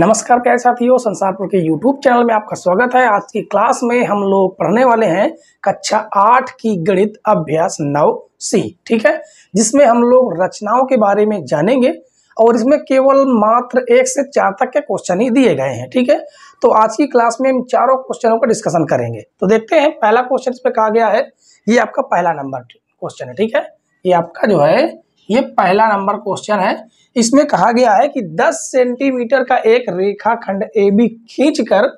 नमस्कार प्यारे साथियों, संसारपुर के YouTube चैनल में आपका स्वागत है। आज की क्लास में हम लोग पढ़ने वाले हैं कक्षा 8 की गणित अभ्यास 9C, ठीक है, जिसमें हम लोग रचनाओं के बारे में जानेंगे और इसमें केवल मात्र 1 से 4 तक के क्वेश्चन ही दिए गए हैं, ठीक है। तो आज की क्लास में हम चारों क्वेश्चनों का डिस्कशन करेंगे। तो देखते हैं, पहला क्वेश्चन इस पे कहा गया है, ये आपका पहला नंबर क्वेश्चन है, ठीक है। ये आपका जो है ये पहला नंबर क्वेश्चन है। इसमें कहा गया है कि 10 सेंटीमीटर का एक रेखाखंड AB खींचकर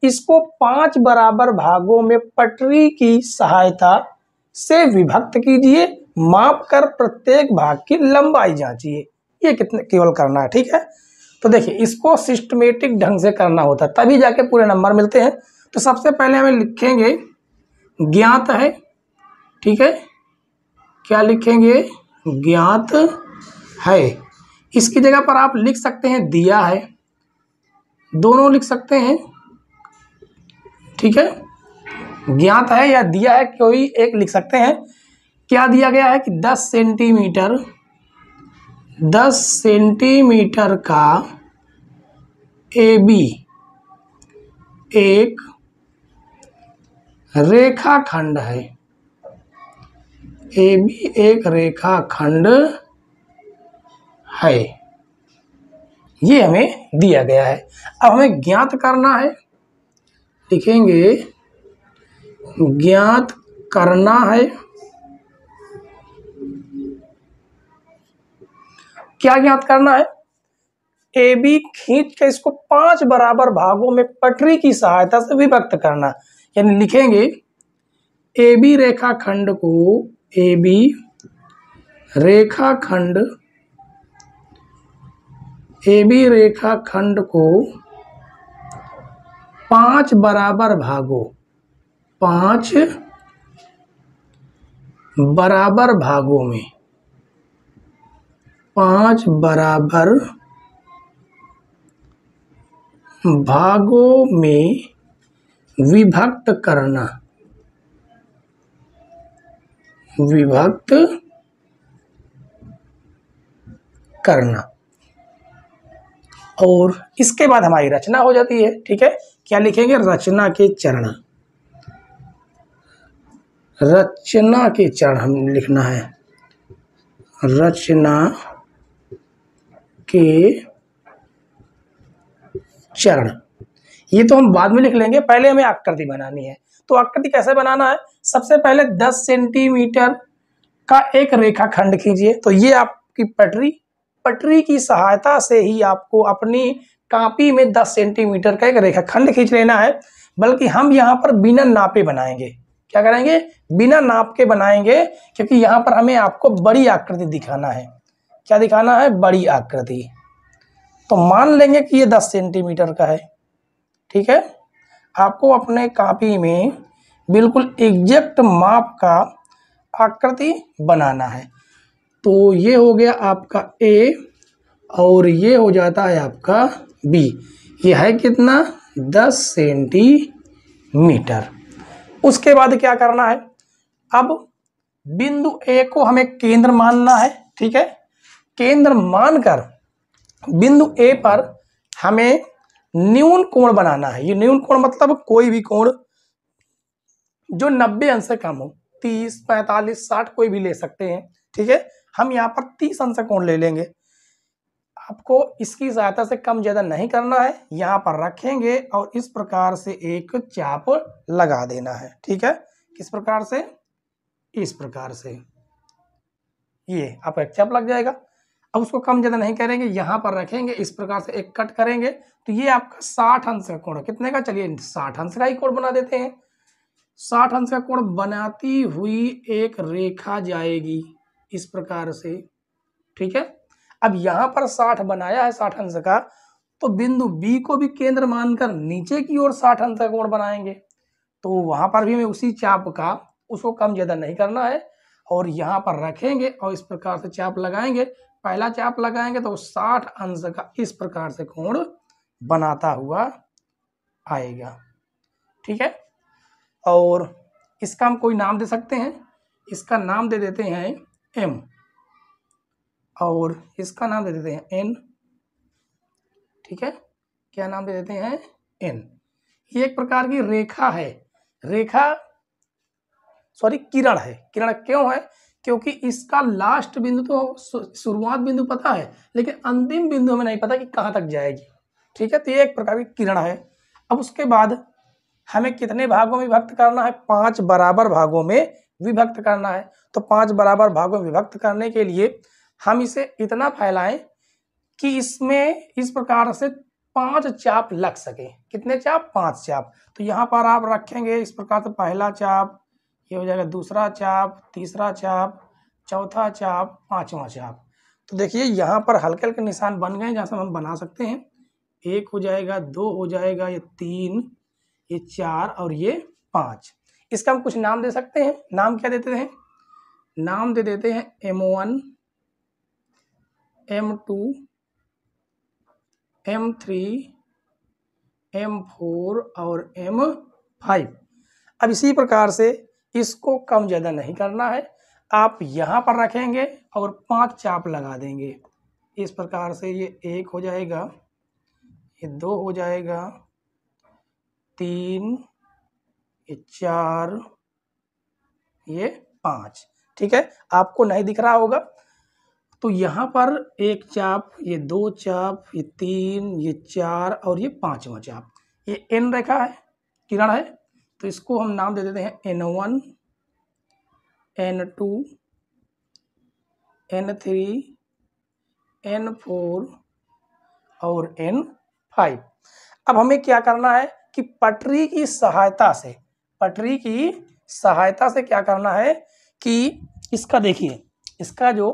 इसको 5 बराबर भागों में पटरी की सहायता से विभक्त कीजिए, माप कर प्रत्येक भाग की लंबाई जांचिए। ये कितने केवल करना है, ठीक है। तो देखिए, इसको सिस्टमेटिक ढंग से करना होता है, तभी जाके पूरे नंबर मिलते हैं। तो सबसे पहले हमें लिखेंगे ज्ञात है, ठीक है। क्या लिखेंगे? ज्ञात है। इसकी जगह पर आप लिख सकते हैं दिया है, दोनों लिख सकते हैं, ठीक है। ज्ञात है या दिया है, कोई एक लिख सकते हैं। क्या दिया गया है कि 10 सेंटीमीटर का AB एक रेखाखंड है। AB एक रेखाखंड है, ये हमें दिया गया है। अब हमें ज्ञात करना है, लिखेंगे ज्ञात करना है। क्या ज्ञात करना है? AB खींच के इसको 5 बराबर भागों में पटरी की सहायता से विभक्त करना, यानी लिखेंगे AB रेखाखंड को, AB रेखाखंड को 5 बराबर भागों में विभक्त करना और इसके बाद हमारी रचना हो जाती है, ठीक है। क्या लिखेंगे? रचना के चरण हम लिखना है। रचना के चरण, ये तो हम बाद में लिख लेंगे, पहले हमें आकृति बनानी है। तो आकृति कैसे बनाना है? सबसे पहले 10 सेंटीमीटर का एक रेखाखंड खींचिए। तो ये आपकी पटरी की सहायता से ही आपको अपनी कॉपी में 10 सेंटीमीटर का एक रेखाखंड खींच लेना है। बल्कि हम यहाँ पर बिना नापे बनाएंगे। क्या करेंगे? बिना नाप के बनाएंगे, क्योंकि यहाँ पर हमें आपको बड़ी आकृति दिखाना है। क्या दिखाना है? बड़ी आकृति। तो मान लेंगे कि ये 10 सेंटीमीटर का है, ठीक है। आपको अपने कॉपी में बिल्कुल एग्जैक्ट माप का आकृति बनाना है। तो ये हो गया आपका A और ये हो जाता है आपका B। ये है कितना? 10 सेंटीमीटर। उसके बाद क्या करना है? अब बिंदु A को हमें केंद्र मानना है, ठीक है। केंद्र मानकर बिंदु A पर हमें न्यून कोण बनाना है। ये न्यून कोण मतलब कोई भी कोण जो 90 अंश से कम हो, 30, 45, 60 कोई भी ले सकते हैं, ठीक है। हम यहाँ पर 30 अंश कोण ले लेंगे। आपको इसकी सहायता से कम ज्यादा नहीं करना है, यहाँ पर रखेंगे और इस प्रकार से एक चाप लगा देना है, ठीक है। किस प्रकार से? इस प्रकार से ये आपका एक चाप लग जाएगा। अब उसको कम ज्यादा नहीं करेंगे, यहाँ पर रखेंगे, इस प्रकार से एक कट करेंगे। तो ये आपका 60 अंश का कोण, कितने का? चलिए 60 अंश का ही कोण बना देते हैं। 60 अंश का कोण बनाती हुई एक रेखा जाएगी इस प्रकार से, ठीक है। अब यहाँ पर 60 बनाया है, 60 अंश का, तो बिंदु B को भी केंद्र मानकर नीचे की ओर 60 अंश का कोण बनाएंगे। तो वहां पर भी हमें उसी चाप का, उसको कम ज्यादा नहीं करना है, और यहाँ पर रखेंगे और इस प्रकार से चाप लगाएंगे। पहला चाप लगाएंगे तो 60 अंश का इस प्रकार से कोण बनाता हुआ आएगा, ठीक है। और इसका हम कोई नाम दे सकते हैं। इसका नाम दे देते हैं M और इसका नाम दे देते हैं N, ठीक है। क्या नाम दे देते हैं, n। ये एक प्रकार की रेखा है, किरण है। किरण क्यों है, क्योंकि इसका लास्ट बिंदु तो शुरुआत बिंदु पता है, लेकिन अंतिम बिंदु हमें नहीं पता कि कहाँ तक जाएगी। ठीक है, तो ये एक प्रकार की किरण है। अब उसके बाद हमें कितने भागों में विभक्त करना है, 5 बराबर भागों में विभक्त करना है। तो 5 बराबर भागों में विभक्त करने के लिए हम इसे इतना फैलाएं कि इसमें इस प्रकार से 5 चाप लग सके। कितने चाप, 5 चाप। तो यहाँ पर आप रखेंगे इस प्रकार से, पहला चाप, ये हो जाएगा दूसरा चाप, तीसरा चाप, चौथा चाप, पांचवा चाप। तो देखिए यहाँ पर हल्के हल्के निशान बन गए जहाँ से हम बना सकते हैं। 1 हो जाएगा, 2 हो जाएगा, ये 3, ये 4 और ये 5। इसका हम कुछ नाम दे सकते हैं। नाम क्या देते हैं, नाम दे देते हैं M1, M2, M3, M4 और M5। अब इसी प्रकार से इसको कम ज़्यादा नहीं करना है, आप यहाँ पर रखेंगे और 5 चाप लगा देंगे। इस प्रकार से ये 1 हो जाएगा, ये 2 हो जाएगा, 3, ये 4, ये 5। ठीक है, आपको नहीं दिख रहा होगा तो यहाँ पर 1 चाप, ये 2 चाप, ये 3, ये 4 और ये 5वां चाप। ये n रेखा है, किरण है, तो इसको हम नाम दे देते हैं N1, N2, N3, N4 और N5। अब हमें क्या करना है कि पटरी की सहायता से क्या करना है कि इसका देखिए, इसका जो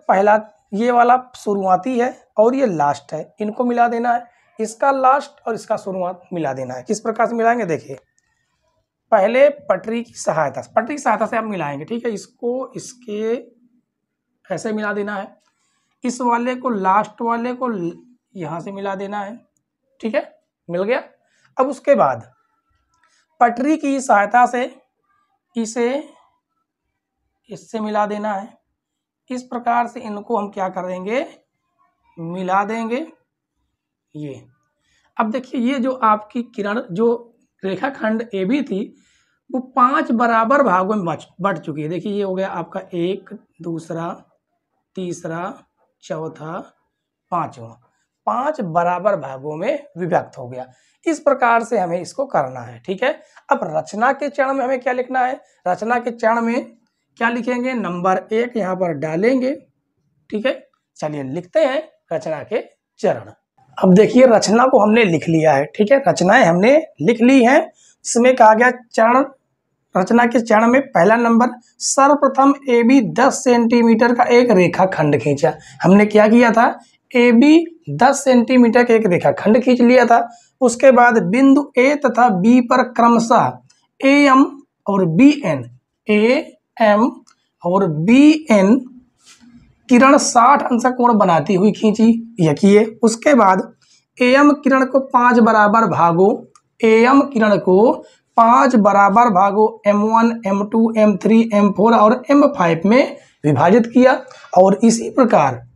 पहला ये वाला शुरुआती है और ये लास्ट है, इनको मिला देना है। इसका लास्ट और इसका शुरुआत मिला देना है। किस प्रकार से मिलाएंगे, देखिए पहले पटरी की सहायता से आप मिलाएंगे। ठीक है, इसको इसके ऐसे मिला देना है, इस वाले को लास्ट वाले को यहाँ से मिला देना है। ठीक है, मिल गया। अब उसके बाद पटरी की सहायता से इसे इससे मिला देना है। इस प्रकार से इनको हम क्या कर देंगे, मिला देंगे। ये अब देखिए, ये जो आपकी किरण, जो रेखाखंड AB थी, वो 5 बराबर भागों में बट चुकी है। देखिए ये हो गया आपका 1, दूसरा, तीसरा, चौथा, 5वां, 5 बराबर भागों में विभक्त हो गया। इस प्रकार से हमें इसको करना है। ठीक है, अब रचना के चरण में हमें क्या लिखना है, रचना के चरण में क्या लिखेंगे, नंबर 1 यहाँ पर डालेंगे। ठीक है, चलिए लिखते हैं रचना के चरण। अब देखिए रचना को हमने लिख लिया है। ठीक है, रचनाएं हमने लिख ली हैं। इसमें कहा गया चरण, रचना के चरण में पहला नंबर, सर्वप्रथम AB 10 सेंटीमीटर का एक रेखाखंड खींचा। हमने क्या किया था, AB 10 सेंटीमीटर का एक रेखाखंड खींच लिया था। उसके बाद बिंदु A तथा B पर क्रमशः AM और BN, AM और BN किरण 60 अंश कोण बनाती हुई खींची, यह किए। उसके बाद AM किरण को 5 बराबर भागों, M1, M2, M3, M4 और M5 में विभाजित किया। और इसी प्रकार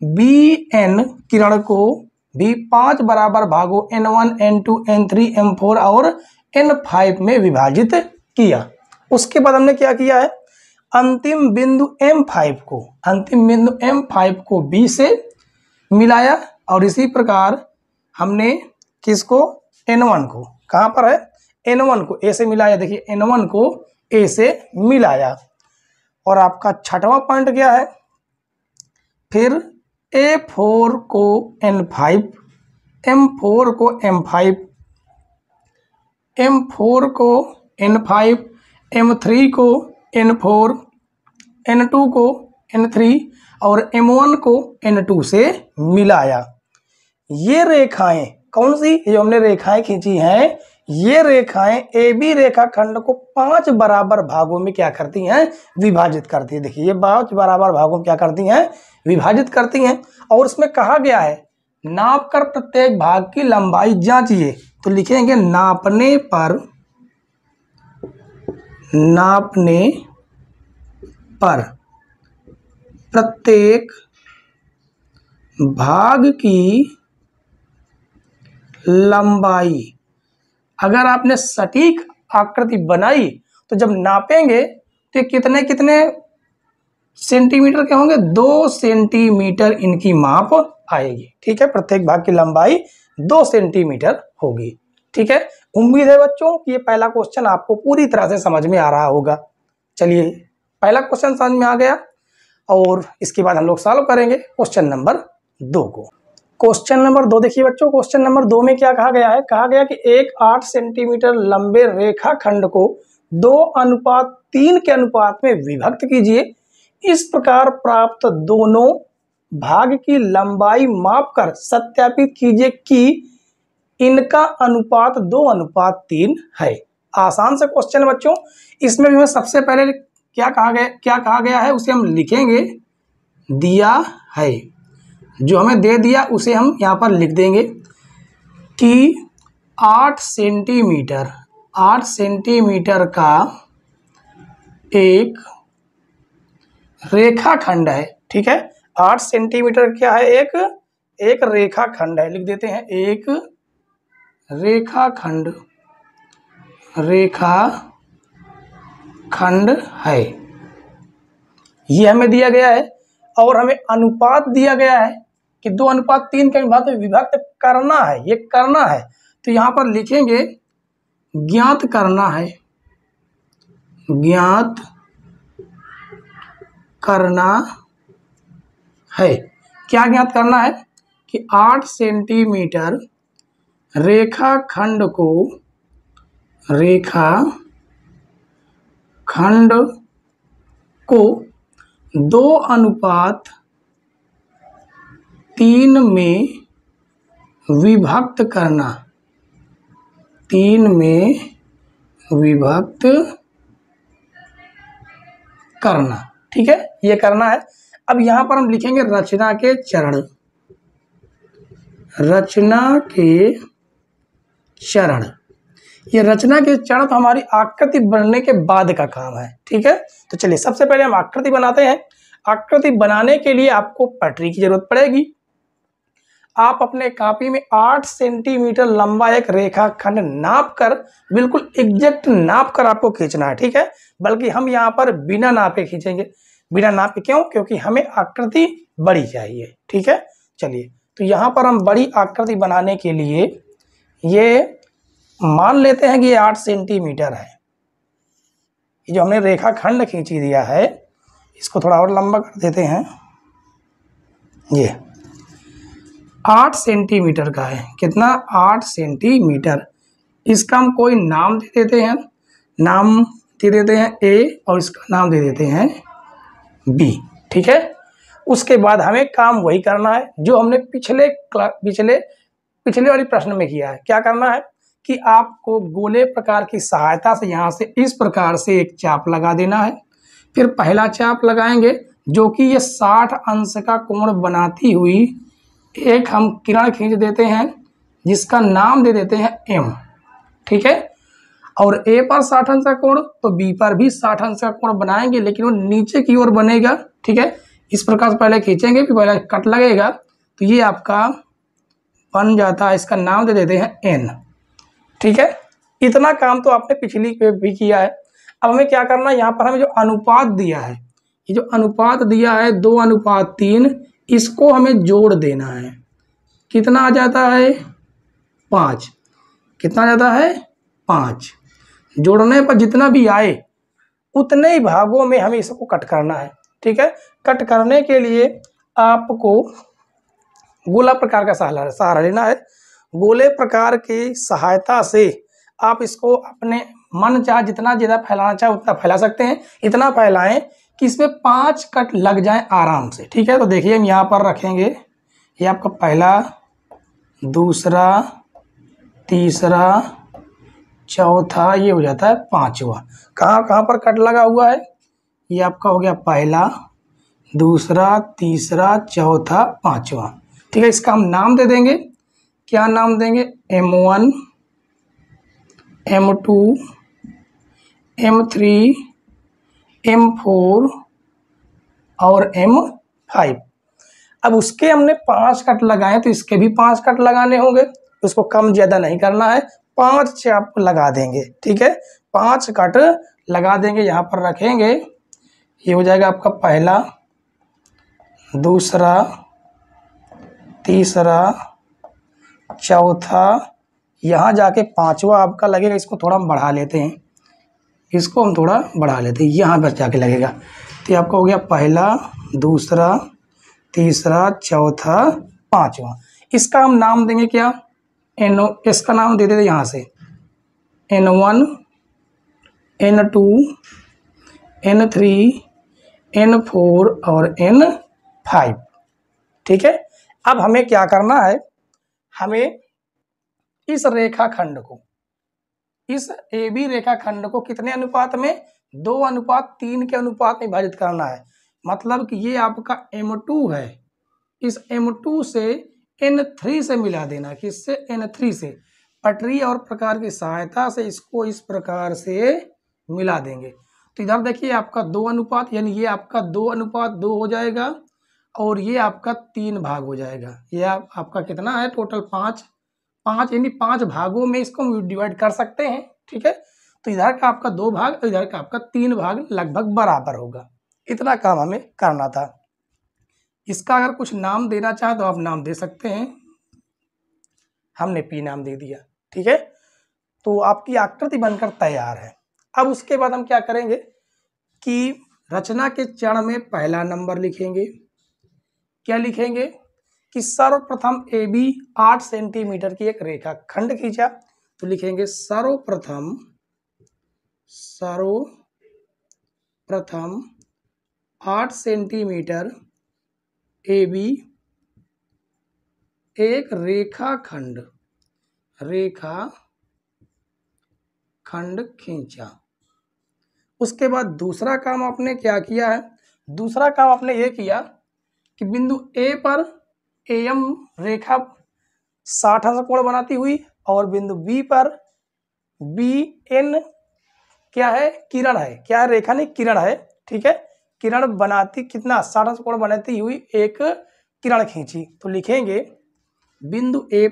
BN किरण को भी 5 बराबर भागों N1, N2, N3, M4 और N5 में विभाजित किया। उसके बाद हमने क्या किया है, अंतिम बिंदु M5 को B से मिलाया। और इसी प्रकार हमने किसको, N1 को, कहाँ पर है, N1 को A से मिलाया। देखिए N1 को A से मिलाया। और आपका 6वां पॉइंट क्या है, फिर A4 को N5, M4 को M5, M4 को N5, M3 को N4, N2 को N3 और M1 को N2 से मिलाया। ये रेखाएं कौन सी, जो हमने रेखाएं खींची हैं, ये रेखाएं AB रेखाखंड को 5 बराबर भागों में क्या करती हैं, विभाजित करती है। देखिए ये 5 बराबर भागों में क्या करती हैं, विभाजित करती हैं। और उसमें कहा गया है, नाप कर प्रत्येक भाग की लंबाई जांचिए। तो लिखेंगे नापने पर प्रत्येक भाग की लंबाई। अगर आपने सटीक आकृति बनाई तो जब नापेंगे तो कितने कितने सेंटीमीटर के होंगे, 2 सेंटीमीटर इनकी माप आएगी। ठीक है, प्रत्येक भाग की लंबाई 2 सेंटीमीटर होगी। ठीक है, उम्मीद है बच्चों कि ये पहला क्वेश्चन आपको पूरी तरह से समझ में आ रहा होगा। चलिए, पहला क्वेश्चन समझ में आ गया और इसके बाद हम लोग सॉल्व करेंगे क्वेश्चन नंबर 2 को। क्वेश्चन नंबर 2 देखिए बच्चों, क्वेश्चन नंबर 2 में क्या कहा गया है, कहा गया कि एक 8 सेंटीमीटर लंबे रेखाखंड को 2:3 के अनुपात में विभक्त कीजिए। इस प्रकार प्राप्त दोनों भाग की लंबाई मापकर सत्यापित कीजिए कि इनका अनुपात 2:3 है। आसान से क्वेश्चन है बच्चों। इसमें भी सबसे पहले क्या कहा गया है उसे हम लिखेंगे, दिया है जो हमें दे दिया उसे हम यहाँ पर लिख देंगे कि 8 सेंटीमीटर का एक रेखाखंड है। ठीक है, 8 सेंटीमीटर क्या है, एक रेखाखंड है। लिख देते हैं एक रेखाखंड है, ये हमें दिया गया है और हमें अनुपात दिया गया है कि 2:3 के अनुपात में विभक्त करना है, ये करना है। तो यहां पर लिखेंगे ज्ञात करना है, ज्ञात करना है। क्या ज्ञात करना है कि 8 सेंटीमीटर रेखाखंड को 2:3 में विभक्त करना, 3 में विभक्त करना। ठीक है, ये करना है। अब यहां पर हम लिखेंगे रचना के चरण, ये रचना के चरण तो हमारी आकृति बनने के बाद का काम है। ठीक है, तो चलिए सबसे पहले हम आकृति बनाते हैं। आकृति बनाने के लिए आपको पटरी की जरूरत पड़ेगी। आप अपने कॉपी में 8 सेंटीमीटर लंबा एक रेखाखंड नाप कर, बिल्कुल एग्जैक्ट नाप कर आपको खींचना है। ठीक है, बल्कि हम यहाँ पर बिना नापे खींचेंगे। बिना नापे क्यों? क्योंकि हमें आकृति बड़ी चाहिए। ठीक है, चलिए तो यहाँ पर हम बड़ी आकृति बनाने के लिए ये मान लेते हैं कि ये 8 सेंटीमीटर है। ये जो हमने रेखाखंड खींची दिया है इसको थोड़ा और लंबा कर देते हैं। ये 8 सेंटीमीटर का है। कितना? 8 सेंटीमीटर। इसका हम कोई नाम दे देते हैं, नाम दे देते हैं ए और इसका नाम दे देते हैं बी। ठीक है, उसके बाद हमें काम वही करना है जो हमने पिछले वाली प्रश्न में किया है। क्या करना है कि आपको गोले प्रकार की सहायता से यहाँ से इस प्रकार से एक चाप लगा देना है। फिर पहला चाप लगाएंगे जो कि ये 60 अंश का कोण बनाती हुई एक हम किरण खींच देते हैं जिसका नाम दे देते हैं एम। ठीक है, और ए पर 60 अंश का कोण तो बी पर भी 60 अंश का कोण बनाएंगे, लेकिन वो नीचे की ओर बनेगा। ठीक है, इस प्रकार से पहले खींचेंगे फिर पहले कट लगेगा तो ये आपका बन जाता है, इसका नाम दे देते हैं एन। ठीक है, इतना काम तो आपने पिछली पे भी किया है। अब हमें क्या करना है, यहाँ पर हमें जो अनुपात दिया है, ये जो अनुपात दिया है 2:3, इसको हमें जोड़ देना है। कितना आ जाता है? 5। कितना आ जाता है? 5। जोड़ने पर जितना भी आए उतने ही भागों में हमें इसको कट करना है। ठीक है, कट करने के लिए आपको गोला प्रकार का सहारा लेना है। गोले प्रकार की सहायता से आप इसको अपने मन चाहे जितना ज़्यादा फैलाना चाहे उतना फैला सकते हैं। इतना फैलाएं कि इसमें 5 कट लग जाएं आराम से। ठीक है, तो देखिए हम यहाँ पर रखेंगे, ये आपका पहला, दूसरा, तीसरा, चौथा, ये हो जाता है 5वां। कहाँ पर कट लगा हुआ है? ये आपका हो गया पहला, दूसरा, तीसरा, चौथा, 5वां। ठीक है, इसका हम नाम दे देंगे। क्या नाम देंगे? M1, M2, M3, M4 और M5। अब उसके हमने 5 कट लगाए तो इसके भी 5 कट लगाने होंगे। उसको कम ज़्यादा नहीं करना है, 5 चाप लगा देंगे। ठीक है, 5 कट लगा देंगे, यहाँ पर रखेंगे। ये हो जाएगा आपका पहला, दूसरा, तीसरा, चौथा, यहाँ जाके 5वां आपका लगेगा। इसको थोड़ा हम बढ़ा लेते हैं, इसको हम थोड़ा बढ़ा लेते हैं, यहाँ पर जाके लगेगा। तो ये आपका हो गया पहला, दूसरा, तीसरा, चौथा, 5वां। इसका हम नाम देंगे क्या, इसका नाम दे देते यहाँ से N1, N2, N3, N4 और N5। ठीक है, अब हमें क्या करना है, हमें इस रेखाखंड को, इस AB रेखाखंड को कितने अनुपात में, 2:3 के अनुपात में विभाजित करना है। मतलब कि ये आपका M2 है, इस M2 से N3 से मिला देना, किससे, N3 से। पटरी और प्रकार की सहायता से इसको इस प्रकार से मिला देंगे। तो इधर देखिए आपका 2 अनुपात, यानी ये आपका 2:2 हो जाएगा और ये आपका 3 भाग हो जाएगा। ये आपका कितना है, टोटल 5 यानी 5 भागों में इसको हम डिवाइड कर सकते हैं। ठीक है, तो इधर का आपका 2 भाग, इधर का आपका 3 भाग लगभग बराबर होगा। इतना काम हमें करना था। इसका अगर कुछ नाम देना चाहे तो आप नाम दे सकते हैं, हमने P नाम दे दिया। ठीक है, तो आपकी आकृति बनकर तैयार है। अब उसके बाद हम क्या करेंगे कि रचना के चरण में पहला नंबर लिखेंगे। क्या लिखेंगे कि सर्वप्रथम AB 8 सेंटीमीटर की एक रेखा खंड खींचा। तो लिखेंगे सर्वप्रथम 8 सेंटीमीटर AB एक रेखाखंड खींचा। उसके बाद दूसरा काम आपने क्या किया है, दूसरा काम आपने ये किया कि बिंदु A पर AM रेखा 60 अंश कोण बनाती हुई और बिंदु B पर BN क्या है, किरण है, क्या है, रेखा नहीं किरण है। ठीक है, किरण बनाती, कितना, 60 अंश कोण बनाती हुई एक किरण खींची। तो लिखेंगे बिंदु A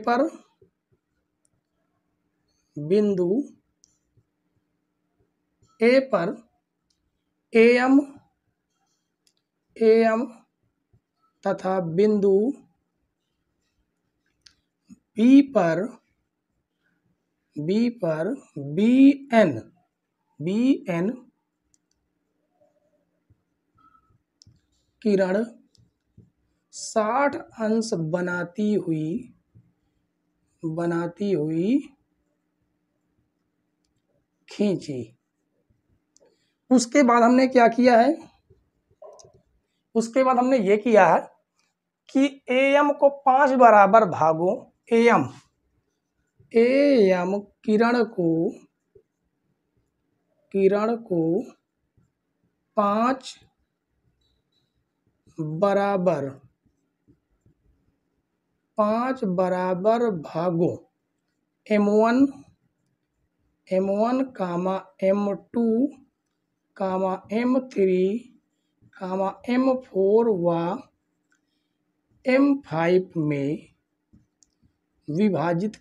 पर AM तथा बिंदु B पर BN किरण 60 अंश बनाती हुई खींची। उसके बाद हमने क्या किया है, उसके बाद हमने ये किया है कि AM को 5 बराबर भागों, AM किरण को 5 बराबर भागों M1, M2, M3, M4 व M5 में विभाजित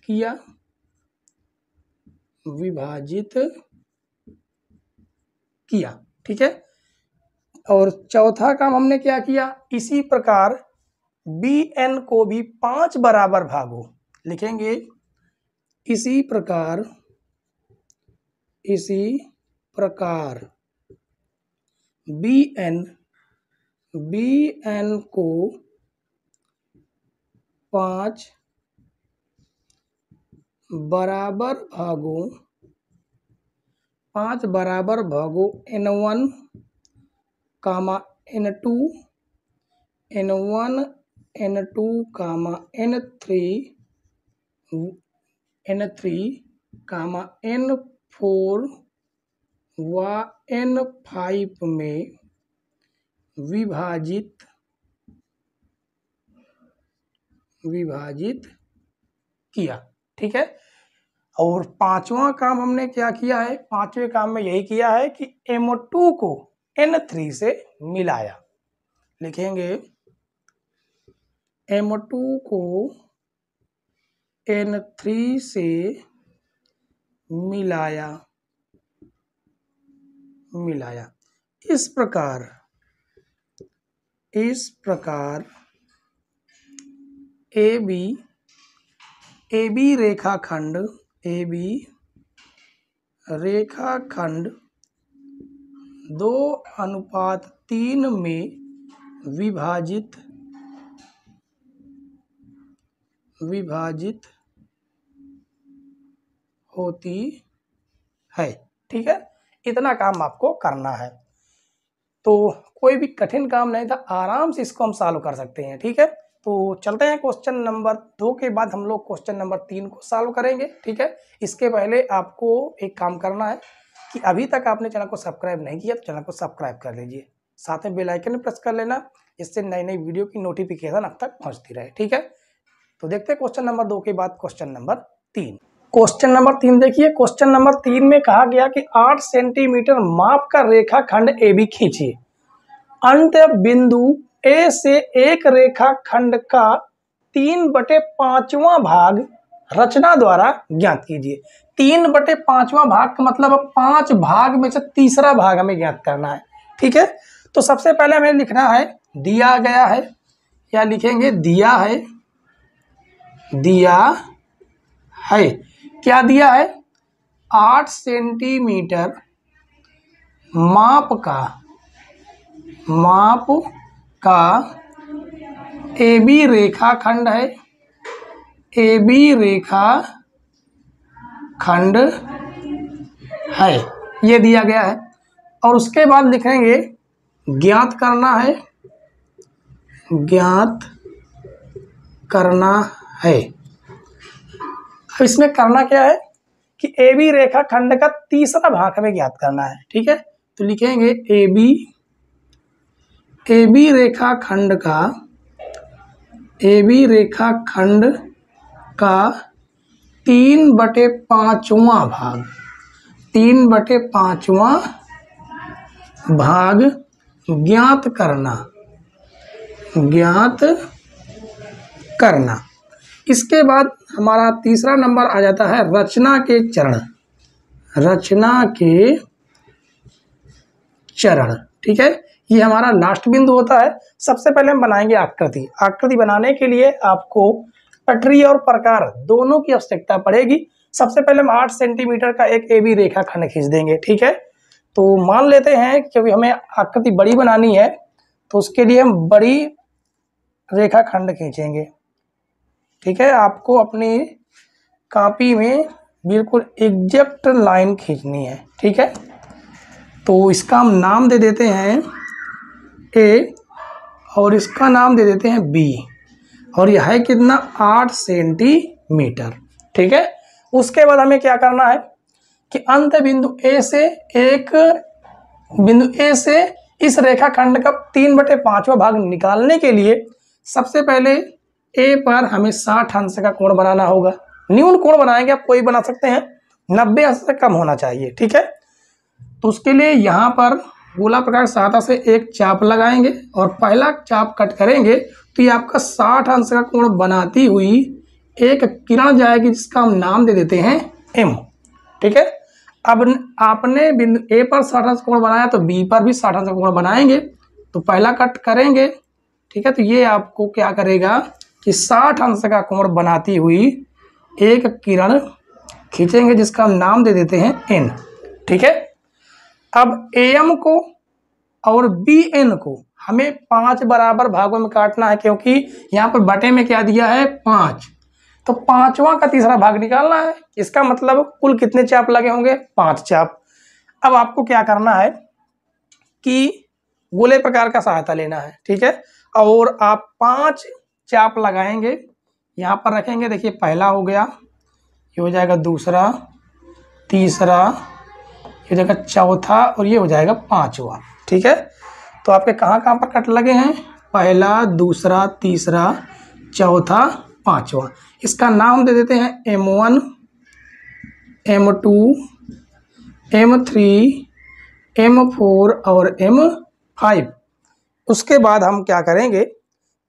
किया। ठीक है, और चौथा काम हमने क्या किया, इसी प्रकार BN को भी 5 बराबर भागों, लिखेंगे इसी प्रकार BN को 5 बराबर भागों N1, N2, N3, N4 व N5 में विभाजित किया। ठीक है, और 5वां काम हमने क्या किया है, 5वें काम में यही किया है कि M2 को N3 से मिलाया। लिखेंगे M2 को N3 से मिलाया। इस प्रकार AB रेखाखंड 2:3 में विभाजित होती है। ठीक है, इतना काम आपको करना है। तो कोई भी कठिन काम नहीं था, आराम से इसको हम सॉल्व कर सकते हैं। ठीक है, तो चलते हैं क्वेश्चन नंबर 2 के बाद हम लोग क्वेश्चन नंबर 3 को सॉल्व करेंगे। ठीक है, इसके पहले आपको एक काम करना है कि अभी तक आपने चैनल को सब्सक्राइब नहीं किया तो चैनल को सब्सक्राइब कर लीजिए, साथ में बेल आइकन प्रेस कर लेना, इससे नई नई वीडियो की नोटिफिकेशन अब तक पहुंचती रहे। ठीक है, तो देखते हैं क्वेश्चन नंबर 2 के बाद क्वेश्चन नंबर 3। क्वेश्चन नंबर 3 देखिए, क्वेश्चन नंबर 3 में कहा गया कि 8 सेंटीमीटर माप का रेखाखंड AB खींचिए। अंत बिंदु A से एक रेखाखंड का 3/5वां भाग रचना द्वारा ज्ञात कीजिए। 3/5वां भाग का मतलब 5 भाग में से तीसरा भाग हमें ज्ञात करना है। ठीक है, तो सबसे पहले हमें लिखना है दिया गया है, या लिखेंगे दिया है। क्या दिया है? 8 सेंटीमीटर माप का AB रेखाखंड है। AB रेखाखंड है, ये दिया गया है। और उसके बाद लिखेंगे ज्ञात करना है। अब इसमें करना क्या है कि AB रेखाखंड का तीसरा भाग हमें ज्ञात करना है। ठीक है, तो लिखेंगे AB रेखाखंड का 3/5वां भाग ज्ञात करना। इसके बाद हमारा तीसरा नंबर आ जाता है रचना के चरण। ठीक है, ये हमारा लास्ट बिंदु होता है। सबसे पहले हम बनाएंगे आकृति बनाने के लिए आपको पटरी और प्रकार दोनों की आवश्यकता पड़ेगी। सबसे पहले हम 8 सेंटीमीटर का एक AB रेखाखंड खींच देंगे। ठीक है, तो मान लेते हैं कि हमें आकृति बड़ी बनानी है, तो उसके लिए हम बड़ी रेखाखंड खींचेंगे। ठीक है, आपको अपनी कॉपी में बिल्कुल एग्जैक्ट लाइन खींचनी है। ठीक है, तो इसका हम नाम दे देते हैं A और इसका नाम दे देते हैं B, और यह है कितना? 8 सेंटीमीटर। ठीक है, उसके बाद हमें क्या करना है कि अंत बिंदु A से इस रेखाखंड का 3/5वां भाग निकालने के लिए सबसे पहले A पर हमें 60 अंश का कोण बनाना होगा। न्यून कोण बनाएंगे, आप कोई बना सकते हैं, 90 अंश से कम होना चाहिए। ठीक है, तो उसके लिए यहाँ पर गोला प्रकार सहायता से एक चाप लगाएंगे और पहला चाप कट करेंगे तो ये आपका 60 अंश का कोण बनाती हुई एक किरण जाएगी, जिसका हम नाम दे देते हैं M। ठीक है, अब आपने बिंदु A पर 60 अंश कोण बनाया तो B पर भी 60 अंश का कोण बनाएंगे, तो पहला कट करेंगे। ठीक है, तो ये आपको क्या करेगा कि 60 अंश का कोण बनाती हुई एक किरण खींचेंगे, जिसका हम नाम दे देते हैं N। ठीक है, अब AM को और BN को हमें 5 बराबर भागों में काटना है, क्योंकि यहाँ पर बटे में क्या दिया है? 5, तो 5वां का तीसरा भाग निकालना है। इसका मतलब कुल कितने चाप लगे होंगे? 5 चाप। अब आपको क्या करना है कि गोले प्रकार का सहायता लेना है। ठीक है, और आप 5 चाप लगाएंगे, यहाँ पर रखेंगे। देखिए, पहला हो गया, ये हो जाएगा दूसरा, तीसरा, ये हो जाएगा चौथा, और ये हो जाएगा 5वां। ठीक है, तो आपके कहाँ पर कट लगे हैं? पहला, दूसरा, तीसरा, चौथा, 5वां। इसका नाम दे देते हैं M1, M2, M3, M4 और M5। उसके बाद हम क्या करेंगे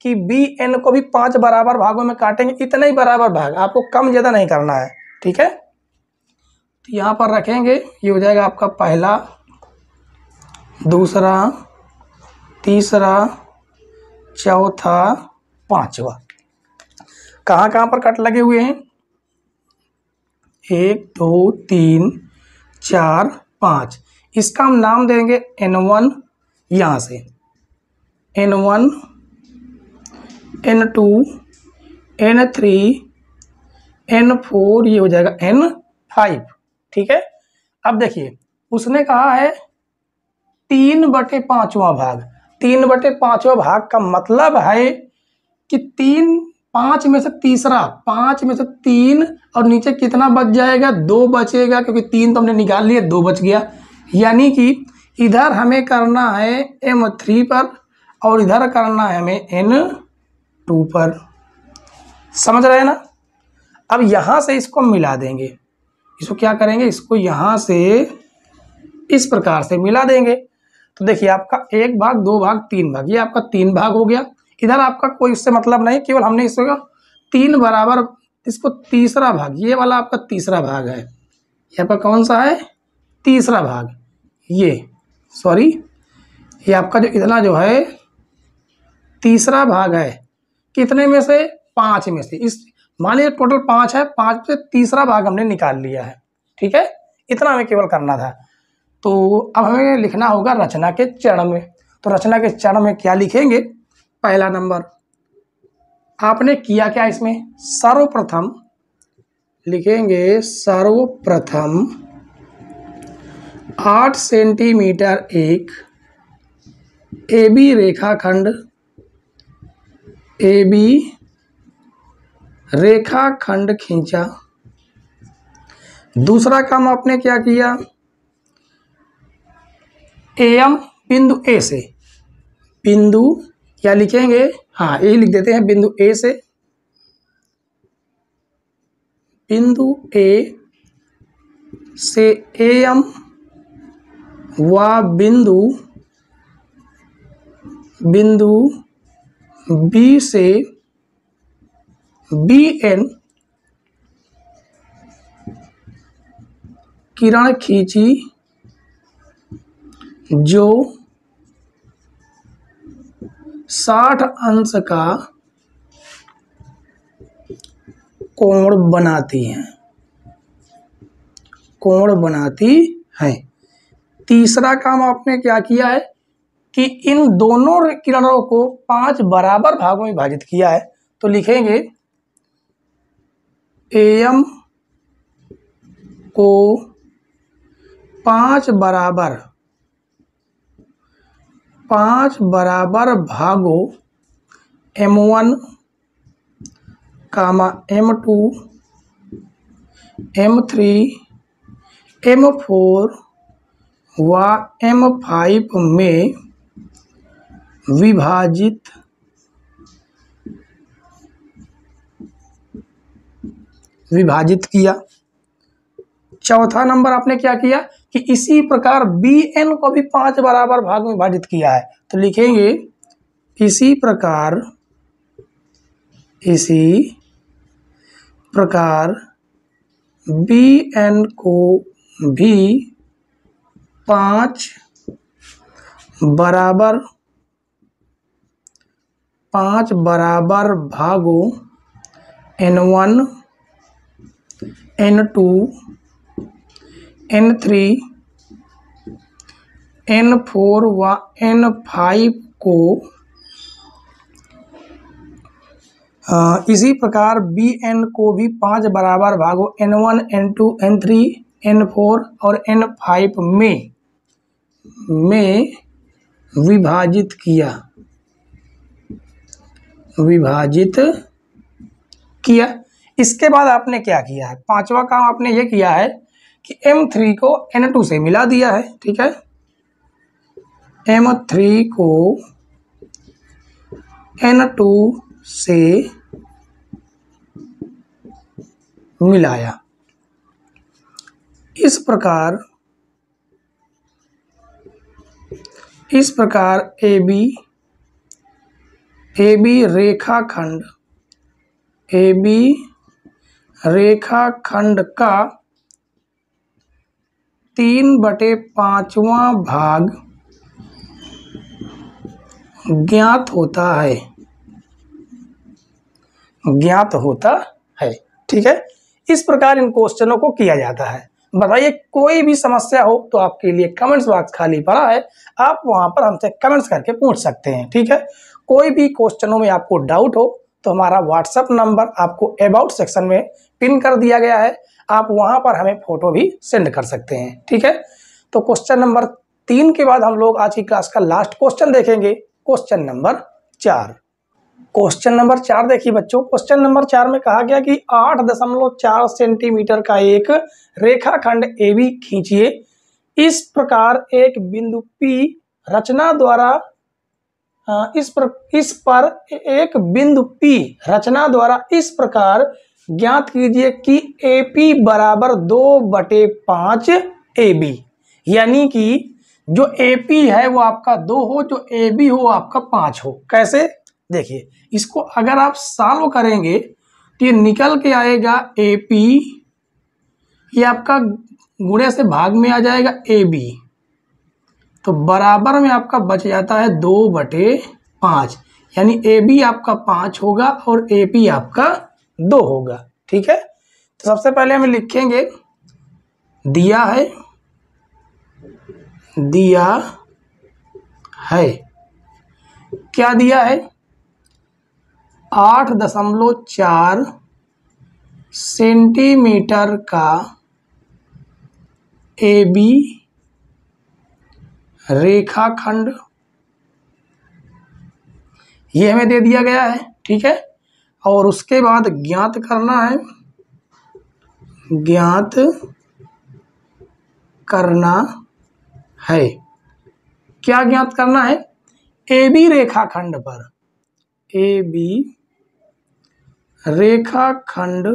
कि बी एन को भी 5 बराबर भागों में काटेंगे, इतने ही बराबर भाग, आपको कम ज़्यादा नहीं करना है, ठीक है। तो यहाँ पर रखेंगे, ये हो जाएगा आपका पहला, दूसरा, तीसरा, चौथा, पांचवा। कहाँ कहाँ पर कट लगे हुए हैं? 1 2 3 4 5। इसका हम नाम देंगे N1, यहाँ से N1, N2, N3, N4, ये हो जाएगा N5, ठीक है। अब देखिए उसने कहा है 3/5वां भाग। 3/5वां भाग का मतलब है कि 5 में से तीसरा, 5 में से 3 और नीचे कितना बच जाएगा? 2 बचेगा, क्योंकि 3 तो हमने निकाल लिया, 2 बच गया। यानी कि इधर हमें करना है M3 पर और इधर करना है हमें N2 पर, समझ रहे हैं ना। अब यहाँ से इसको मिला देंगे, इसको क्या करेंगे, इसको यहाँ से इस प्रकार से मिला देंगे। तो देखिए आपका 1 भाग, 2 भाग, 3 भाग, ये आपका 3 भाग हो गया। इधर आपका कोई इससे मतलब नहीं, केवल हमने इसको 3 बराबर, इसको तीसरा भाग, ये वाला आपका तीसरा भाग है, ये आपका कौन सा है? तीसरा भाग। ये सॉरी, ये आपका जो इतना जो है तीसरा भाग है, कितने में से? 5 में से। इस मान लीजिए टोटल 5 है, 5 से तीसरा भाग हमने निकाल लिया है, ठीक है। इतना हमें केवल करना था। तो अब हमें लिखना होगा रचना के चरण में। तो रचना के चरण में क्या लिखेंगे? पहला नंबर, आपने किया क्या इसमें? सर्वप्रथम लिखेंगे, सर्वप्रथम 8 सेंटीमीटर एक AB रेखाखंड, AB रेखाखंड खींचा। दूसरा काम आपने क्या किया? AM बिंदु A से, बिंदु क्या लिखेंगे? हाँ, ए लिख देते हैं, बिंदु A से, बिंदु A से AM व बिंदु B से BN किरण खींची जो 60 अंश का कोण बनाती हैं, कोण बनाती हैं। तीसरा काम आपने क्या किया है कि इन दोनों किरणों को 5 बराबर भागों में विभाजित किया है। तो लिखेंगे AM को 5 बराबर भागों M1, M2, M3, M4 व M5 में विभाजित किया। चौथा नंबर आपने क्या किया कि इसी प्रकार BN को भी 5 बराबर भाग में विभाजित किया है। तो लिखेंगे इसी प्रकार BN को भी 5 बराबर भागों N1, N2, N3, N4 व N5 को इसी प्रकार BN को भी 5 बराबर भागों N1, N2, N3, N4 और N5 में विभाजित किया। इसके बाद आपने क्या किया है? पांचवा काम आपने ये किया है कि M3 को N2 से मिला दिया है, ठीक है। M3 को N2 से मिलाया। इस प्रकार AB ए बी रेखाखंड, ए बी रेखाखंड का 3/5वां भाग ज्ञात होता है, ज्ञात होता है। ठीक है, इस प्रकार इन क्वेश्चनों को किया जाता है। बताइए कोई भी समस्या हो तो आपके लिए कमेंट्स बॉक्स खाली पड़ा है, आप वहां पर हमसे कमेंट्स करके पूछ सकते हैं। ठीक है, कोई भी क्वेश्चनों में आपको डाउट हो तो हमारा व्हाट्सएप नंबर आपको अबाउट सेक्शन में पिन कर दिया गया है, आप वहां पर हमें फोटो भी सेंड कर सकते हैं। ठीक है, तो क्वेश्चन नंबर 3 के बाद हम लोग आज की क्लास का लास्ट क्वेश्चन देखेंगे, क्वेश्चन नंबर 4। क्वेश्चन नंबर 4 देखिए बच्चों, क्वेश्चन नंबर 4 में कहा गया कि 8.4 सेंटीमीटर का एक रेखाखंड AB खींचिए। इस प्रकार एक बिंदु P रचना द्वारा इस पर एक बिंदु P रचना द्वारा इस प्रकार ज्ञात कीजिए कि AP बराबर 2/5 AB, यानी कि जो AP है वो आपका 2 हो, जो AB हो आपका 5 हो। कैसे? देखिए, इसको अगर आप सॉल्व करेंगे तो ये निकल के आएगा AP, ये आपका गुणे से भाग में आ जाएगा AB, तो बराबर में आपका बच जाता है 2/5, यानी AB आपका 5 होगा और AP आपका 2 होगा। ठीक है, तो सबसे पहले हम लिखेंगे दिया है, दिया है, क्या दिया है? 8.4 सेंटीमीटर का AB रेखाखंड, ये हमें दे दिया गया है। ठीक है, और उसके बाद ज्ञात करना है, ज्ञात करना है, क्या ज्ञात करना है? AB रेखाखंड पर, AB रेखाखंड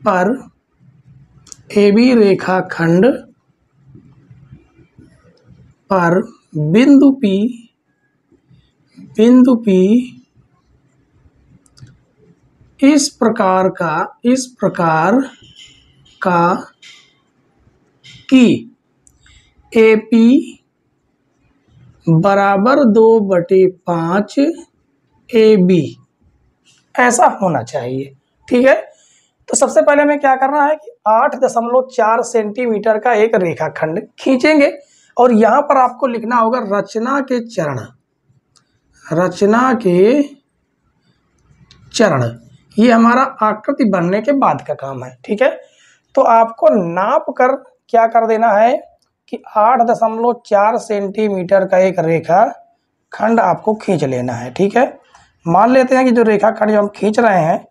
पर, AB रेखाखंड पर बिंदु P, बिंदु P इस प्रकार का कि AP बराबर 2/5 AB, ऐसा होना चाहिए। ठीक है, तो सबसे पहले हमें क्या करना है कि 8.4 सेंटीमीटर का एक रेखाखंड खींचेंगे और यहां पर आपको लिखना होगा रचना के चरण, रचना के चरण, ये हमारा आकृति बनने के बाद का काम है। ठीक है, तो आपको नाप कर क्या कर देना है कि 8.4 सेंटीमीटर का एक रेखा खंड आपको खींच लेना है। ठीक है, मान लेते हैं कि जो रेखा खंड जो हम खींच रहे हैं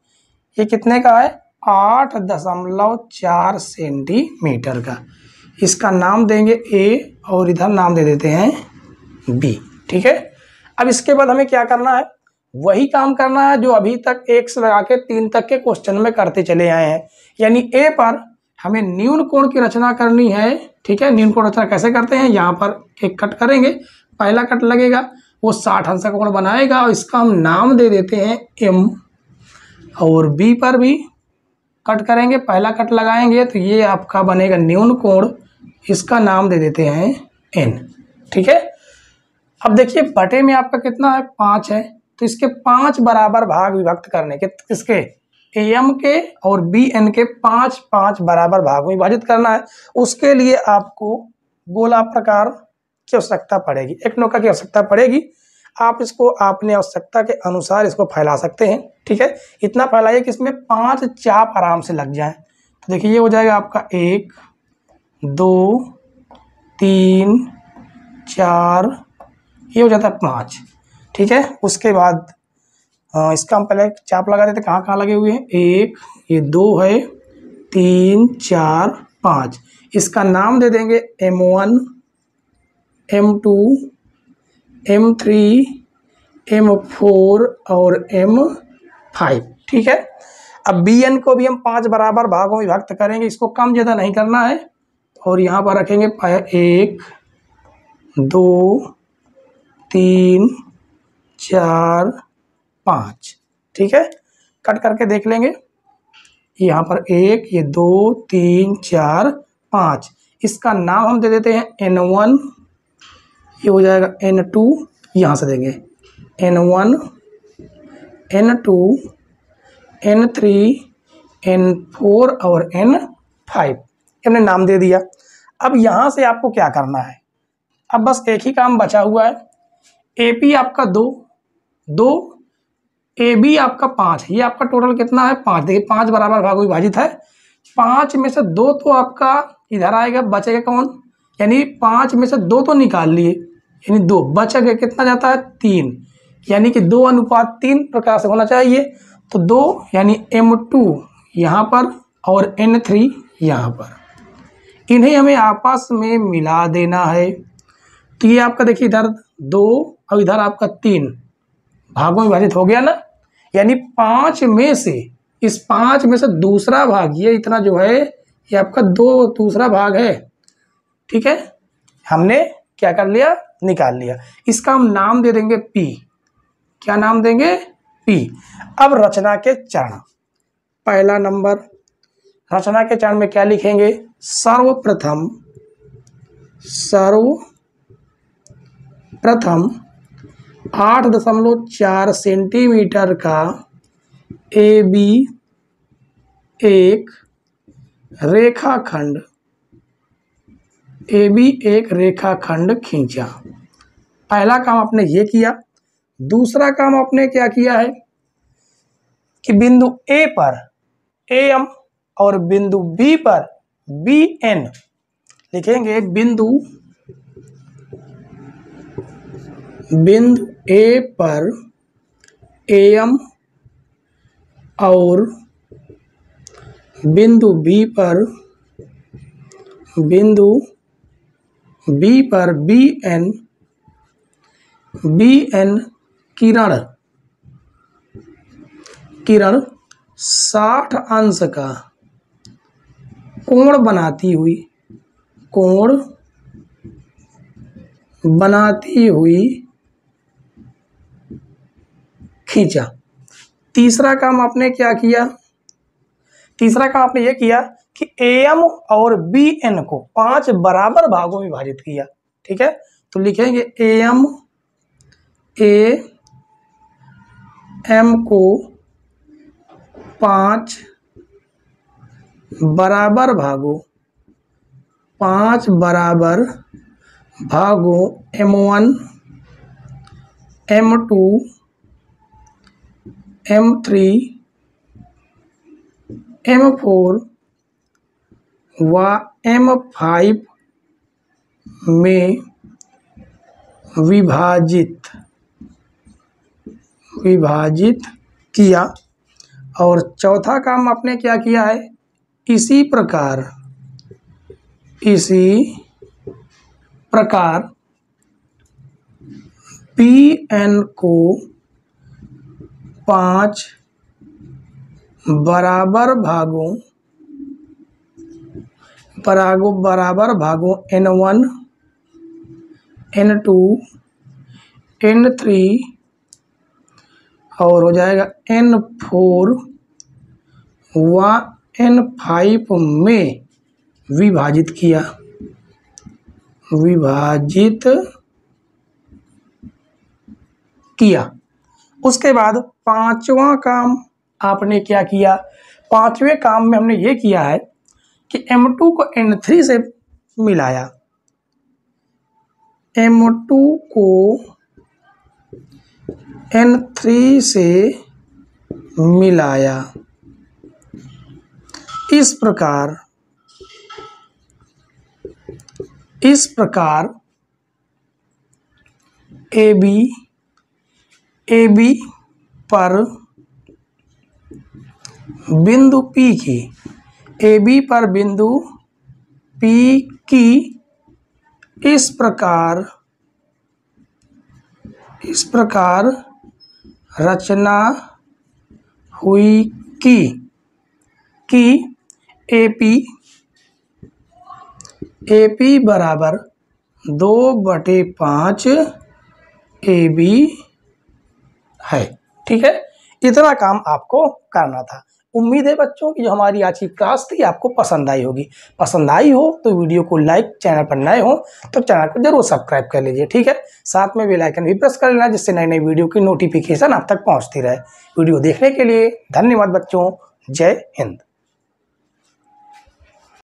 ये कितने का है? 8.4 सेंटीमीटर का। इसका नाम देंगे A और इधर नाम दे देते हैं B। ठीक है, अब इसके बाद हमें क्या करना है? वही काम करना है जो अभी तक 1 से लगा के 3 तक के क्वेश्चन में करते चले आए हैं, यानी A पर हमें न्यून कोण की रचना करनी है। ठीक है, न्यून कोण रचना कैसे करते हैं? यहाँ पर एक कट करेंगे, पहला कट लगेगा वो 60 अंश का कोण बनाएगा और इसका हम नाम दे देते हैं M, और B पर भी कट करेंगे, पहला कट लगाएंगे तो ये आपका बनेगा न्यून कोण, इसका नाम दे देते हैं N। ठीक है, अब देखिए बटे में आपका कितना है? 5 है, तो इसके 5 बराबर भाग विभक्त करने के, किसके? AM के और BN के 5 बराबर भाग में विभाजित करना है। उसके लिए आपको गोला प्रकार की आवश्यकता पड़ेगी, एक नौका की आवश्यकता पड़ेगी। आप इसको अपने आवश्यकता के अनुसार इसको फैला सकते हैं। ठीक है, इतना फैलाइए कि इसमें 5 चाप आराम से लग जाएं। तो देखिए ये हो जाएगा आपका 1 2 3 4, ये हो जाता है 5। ठीक है, उसके बाद इसका हम पहले चाप लगा देते, कहाँ कहाँ लगे हुए हैं? 1, ये 2 है, 3 4 5, इसका नाम दे देंगे M1 M2 M3 M4 और M5। ठीक है, अब BN को भी हम 5 बराबर भागों में विभक्त करेंगे, इसको कम ज़्यादा नहीं करना है, और यहाँ पर रखेंगे 1 2 3 4 5, ठीक है। कट करके देख लेंगे, यहाँ पर 1, ये 2 3 4 5। इसका नाम हम दे देते हैं N1, ये हो जाएगा N2, यहाँ से देंगे N1 N2 N3 N4 और N5, हमने नाम दे दिया। अब यहाँ से आपको क्या करना है, अब बस एक ही काम बचा हुआ है। AP आपका 2, AB आपका 5, ये आपका टोटल कितना है 5। देखिए 5 बराबर भागों विभाजित है, 5 में से 2 तो आपका इधर आएगा, बचेगा कौन, यानी 5 में से 2 तो निकाल लिए, यानी 2 बचेगा, कितना जाता है 3, यानी कि 2:3 प्रकार से होना चाहिए। तो 2 यानी M2 यहाँ पर और N3 यहाँ पर, इन्हें हमें आपस में मिला देना है। तो ये आपका देखिए इधर 2 और इधर आपका 3 भागों में विभाजित हो गया ना, यानी 5 में से, इस 5 में से दूसरा भाग, ये इतना जो है ये आपका 2 दूसरा भाग है, ठीक है। हमने क्या कर लिया, निकाल लिया। इसका हम नाम दे देंगे P। क्या नाम देंगे, P। अब रचना के चरण, पहला नंबर रचना के चरण में क्या लिखेंगे, सर्वप्रथम 8.4 सेंटीमीटर का AB एक रेखाखंड खींचा। पहला काम आपने ये किया। दूसरा काम आपने क्या किया है कि बिंदु A पर AM और बिंदु B पर BN लिखेंगे। बिंदु A पर AM और बिंदु B पर BN किरण 60 अंश का कोण बनाती हुई खींचा। तीसरा काम आपने क्या किया, तीसरा काम आपने ये किया कि AM और BN को 5 बराबर भागों में विभाजित किया, ठीक है। तो लिखेंगे AM को 5 बराबर भागों M1 M2 M3 M4 व M5 में विभाजित किया। और चौथा काम आपने क्या किया है, इसी प्रकार BN को 5 बराबर भागों N1 N2 N3 और हो जाएगा N4 व N5 में विभाजित किया। उसके बाद पांचवा काम आपने क्या किया, पांचवें काम में हमने ये किया है कि M2 को N3 से मिलाया। M2 को N3 से मिलाया। इस प्रकार AB पर बिंदु P की इस प्रकार रचना हुई कि AP बराबर 2/5 AB है। ठीक है, इतना काम आपको करना था। उम्मीद है बच्चों कि जो हमारी आज की क्लास थी आपको पसंद आई होगी। पसंद आई हो तो वीडियो को लाइक, चैनल पर नए हो तो चैनल को जरूर सब्सक्राइब कर लीजिए। ठीक है, साथ में बेल आइकन भी प्रेस कर लेना जिससे नई नई वीडियो की नोटिफिकेशन आप तक पहुंचती रहे। वीडियो देखने के लिए धन्यवाद बच्चों। जय हिंद।